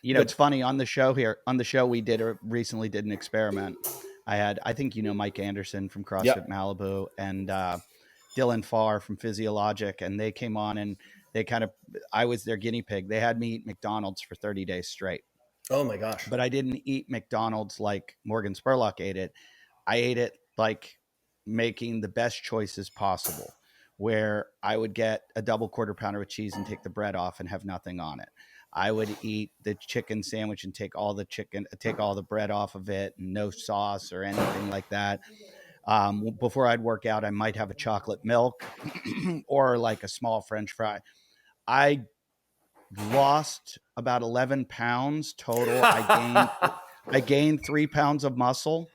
It's funny on the show we recently did an experiment. I think Mike Anderson from CrossFit Malibu and Dylan Farr from Physiologic, and they came on and I was their guinea pig. They had me eat McDonald's for 30 days straight. Oh my gosh. But I didn't eat McDonald's like Morgan Spurlock ate it. I ate it like making the best choices possible, where I would get a double quarter pounder with cheese and take the bread off and have nothing on it. I would eat the chicken sandwich and take all the bread off of it and no sauce or anything like that. Before I'd work out, I might have a chocolate milk or like a small French fry. I lost about 11 pounds total. I gained 3 pounds of muscle,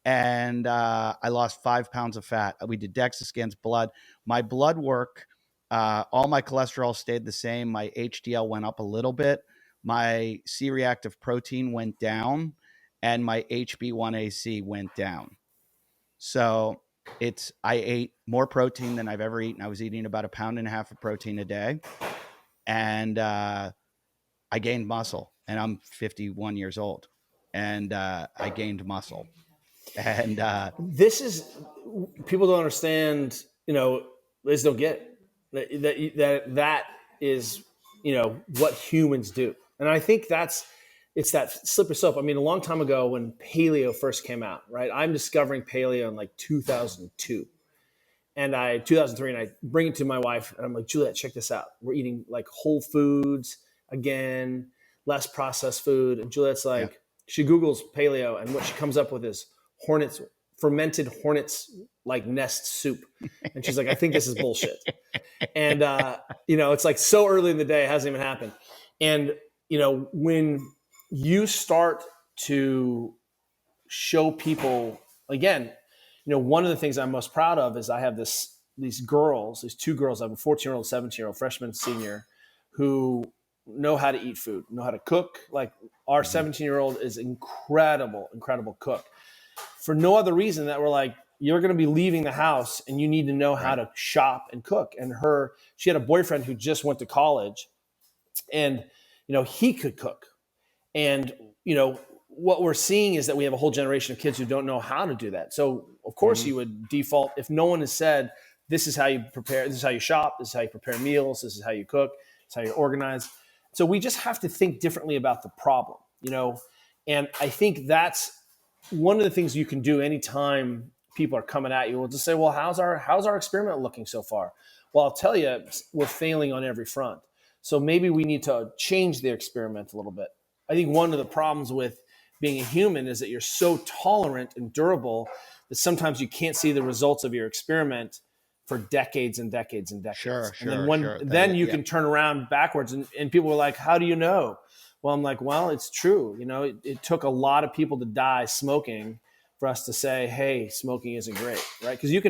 and I lost 5 pounds of fat. We did DEXA scans, blood. My blood work, all my cholesterol stayed the same. My HDL went up a little bit. My C-reactive protein went down, and my HB1AC went down. So I ate more protein than I've ever eaten. I was eating about 1.5 pounds of protein a day, and I gained muscle. And I'm 51 years old, and I gained muscle. And this is, people don't understand, they just don't get it. That is, what humans do. And I think it's that slippery slope. I mean, a long time ago when paleo first came out, right? I'm discovering paleo in like 2002 and 2003, and I bring it to my wife and I'm like, Juliet, check this out. We're eating like whole foods again, less processed food. And Juliet's like, she Googles paleo, and what she comes up with is fermented hornets like nest soup. And she's like, I think this is bullshit. And, it's like so early in the day, it hasn't even happened. And, when you start to show people, again, one of the things I'm most proud of is I have these two girls. I have a 14-year-old, 17-year-old, freshman, senior, who know how to eat food, know how to cook. Like our 17-year-old is incredible cook. For no other reason that we're like, you're going to be leaving the house and you need to know how to shop and cook. And she had a boyfriend who just went to college, and, he could cook. And, what we're seeing is that we have a whole generation of kids who don't know how to do that. So of course you would default, if no one has said, this is how you prepare, this is how you shop, this is how you prepare meals, this is how you cook, this is how you organize. So we just have to think differently about the problem, and I think that's one of the things you can do anytime people are coming at you. We'll just say, well, how's our experiment looking so far? Well, I'll tell you, we're failing on every front. So maybe we need to change the experiment a little bit. I think one of the problems with being a human is that you're so tolerant and durable that sometimes you can't see the results of your experiment for decades and decades and decades. Then you can turn around backwards and people are like, how do you know? Well, I'm like, well, it's true. It took a lot of people to die smoking for us to say, hey, smoking isn't great, right? Because you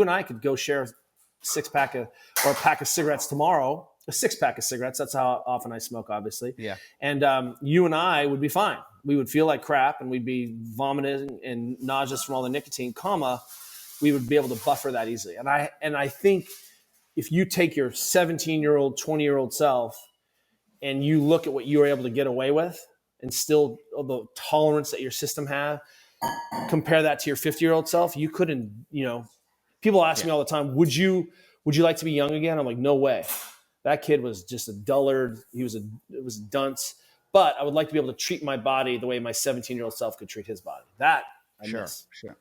and I could go share a pack of cigarettes tomorrow, a 6-pack of cigarettes. That's how often I smoke, obviously. Yeah. And you and I would be fine. We would feel like crap and we'd be vomiting and nauseous from all the nicotine, we would be able to buffer that easily. And I think if you take your 17-year-old, 20-year-old self and you look at what you were able to get away with and still the tolerance that your system have, compare that to your 50-year-old self, you couldn't, people ask me all the time, would you like to be young again? I'm like, no way. That kid was just a dullard. It was a dunce. But I would like to be able to treat my body the way my 17-year-old self could treat his body. That I miss. Sure.